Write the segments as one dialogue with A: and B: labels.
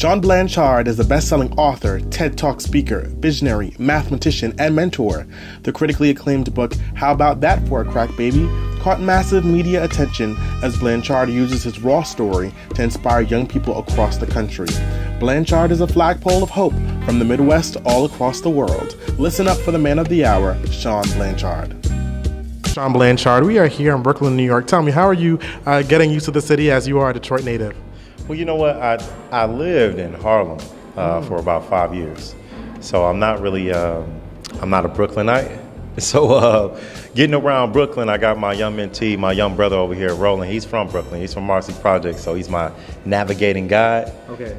A: Shawn Blanchard is a best-selling author, TED Talk speaker, visionary, mathematician, and mentor. The critically acclaimed book, How About That For A Crack Baby, caught massive media attention as Blanchard uses his raw story to inspire young people across the country. Blanchard is a flagpole of hope from the Midwest all across the world. Listen up for the man of the hour, Shawn Blanchard. Shawn Blanchard, we are here in Brooklyn, New York. Tell me, how are you getting used to the city as you are a Detroit native?
B: Well, you know what? I lived in Harlem for about 5 years, so I'm not really I'm not a Brooklynite. So getting around Brooklyn, I got my young mentee, my young brother over here, Roland. He's from Brooklyn. He's from Marcy Project, so he's my navigating guide.
A: Okay.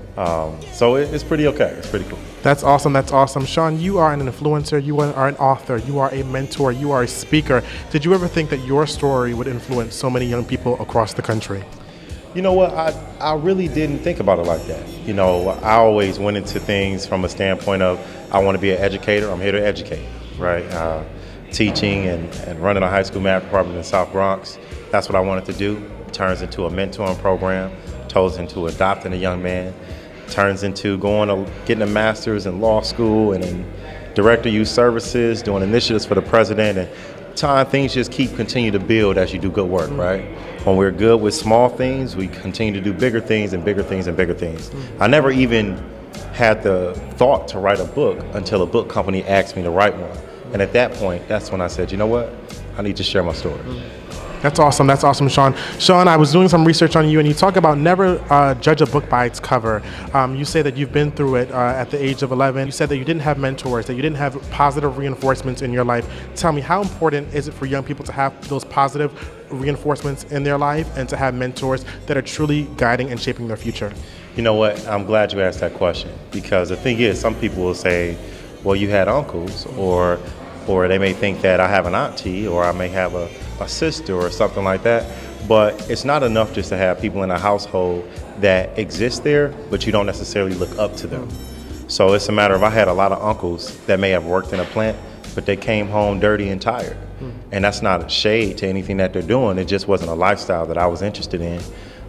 B: So it's pretty okay. It's pretty cool.
A: That's awesome. That's awesome. Shawn, you are an influencer. You are an author. You are a mentor. You are a speaker. Did you ever think that your story would influence so many young people across the country?
B: You know what, I really didn't think about it like that. You know, I always went into things from a standpoint of, I want to be an educator, I'm here to educate, right? Teaching and running a high school math department in South Bronx, that's what I wanted to do. Turns into a mentoring program, turns into adopting a young man, turns into getting a master's in law school and in director youth services, doing initiatives for the president, and things just continue to build as you do good work, right? When we're good with small things, we continue to do bigger things and bigger things and bigger things. I never even had the thought to write a book until a book company asked me to write one. And at that point, that's when I said, you know what? I need to share my story.
A: That's awesome. That's awesome, Shawn. Shawn, I was doing some research on you, and you talk about never judge a book by its cover. You say that you've been through it at the age of 11. You said that you didn't have mentors, that you didn't have positive reinforcements in your life. Tell me, how important is it for young people to have those positive reinforcements in their life and to have mentors that are truly guiding and shaping their future?
B: You know what? I'm glad you asked that question, because the thing is, some people will say, well, you had uncles, or they may think that I have an auntie, or I may have a sister or something like that. But it's not enough just to have people in a household that exist there, but you don't necessarily look up to them. So it's a matter of, I had a lot of uncles that may have worked in a plant, but they came home dirty and tired. And that's not a shade to anything that they're doing. It just wasn't a lifestyle that I was interested in.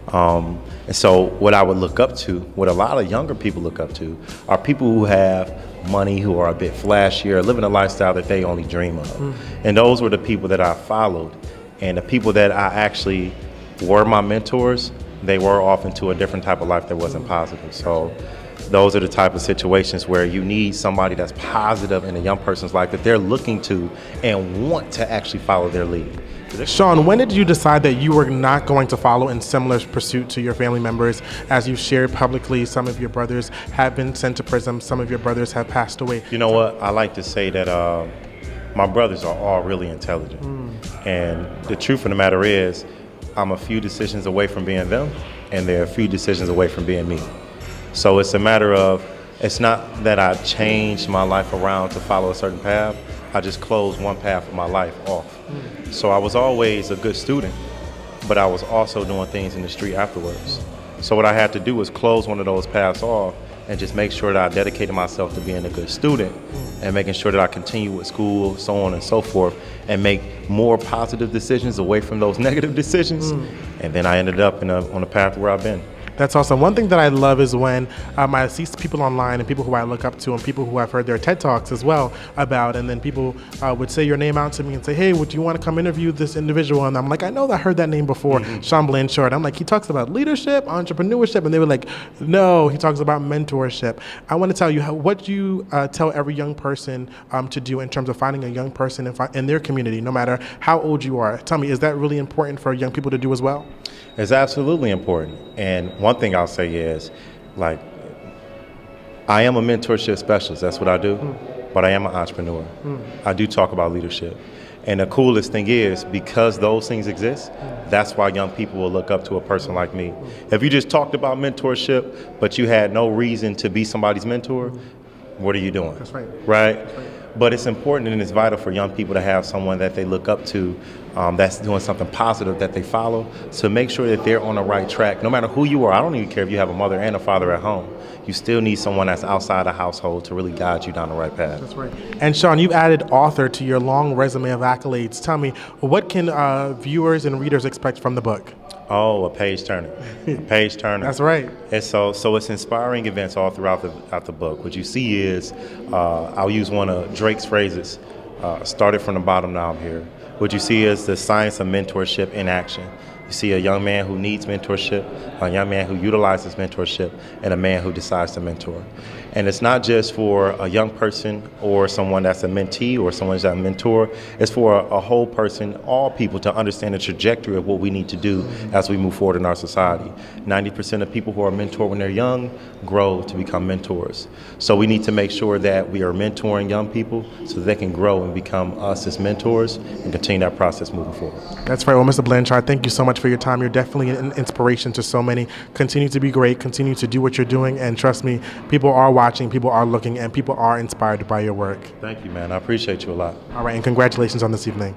B: And so what I would look up to, what a lot of younger people look up to, are people who have money, who are a bit flashier, living a lifestyle that they only dream of. And those were the people that I followed. And the people that I actually were my mentors, they were off into a different type of life that wasn't positive. So those are the type of situations where you need somebody that's positive in a young person's life that they're looking to and want to actually follow their lead.
A: Shawn, when did you decide that you were not going to follow in similar pursuit to your family members? As you shared publicly, some of your brothers have been sent to prison, some of your brothers have passed away.
B: You know what? I like to say that my brothers are all really intelligent. And the truth of the matter is, I'm a few decisions away from being them, and they're a few decisions away from being me. So it's a matter of, it's not that I changed my life around to follow a certain path. I just closed one path of my life off. So I was always a good student, but I was also doing things in the street afterwards. So what I had to do was close one of those paths off and just make sure that I dedicated myself to being a good student and making sure that I continue with school, so on and so forth, and make more positive decisions away from those negative decisions. And then I ended up on the path where I've been.
A: That's awesome. One thing that I love is when I see people online and people who I look up to and people who I've heard their TED Talks as well about, and then people would say your name out to me and say, hey, would you want to come interview this individual? And I'm like, I know that I heard that name before, Shawn Blanchard. I'm like, he talks about leadership, entrepreneurship, and they were like, no, he talks about mentorship. I want to tell you, what you tell every young person to do in terms of finding a young person in their community, no matter how old you are. Tell me, is that really important for young people to do as well?
B: It's absolutely important. And one thing I'll say is, like, I am a mentorship specialist. That's what I do. But I am an entrepreneur. I do talk about leadership. And the coolest thing is, because those things exist, that's why young people will look up to a person like me. If you just talked about mentorship, but you had no reason to be somebody's mentor, what are you doing?
A: That's right.
B: Right?
A: That's right.
B: But it's important and it's vital for young people to have someone that they look up to that's doing something positive that they follow, to make sure that they're on the right track. No matter who you are, I don't even care if you have a mother and a father at home. You still need someone that's outside the household to really guide you down the right path.
A: That's right. And Shawn, you've added author to your long resume of accolades. Tell me, what can viewers and readers expect from the book?
B: Oh, a page turner. A page turner.
A: That's right.
B: And so it's inspiring events all throughout the book. What you see is, I'll use one of Drake's phrases, started from the bottom, now I'm here. What you see is the science of mentorship in action. You see a young man who needs mentorship, a young man who utilizes mentorship, and a man who decides to mentor. And it's not just for a young person or someone that's a mentee or someone that's a mentor. It's for a whole person, all people, to understand the trajectory of what we need to do as we move forward in our society. 90% of people who are mentored when they're young grow to become mentors. So we need to make sure that we are mentoring young people so that they can grow and become us as mentors and continue that process moving forward.
A: That's right. Well, Mr. Blanchard, thank you so much for your time. You're definitely an inspiration to so many. Continue to be great. Continue to do what you're doing. And trust me, people are watching, people are looking, and people are inspired by your work.
B: Thank you, man. I appreciate you a lot.
A: All right. And congratulations on this evening.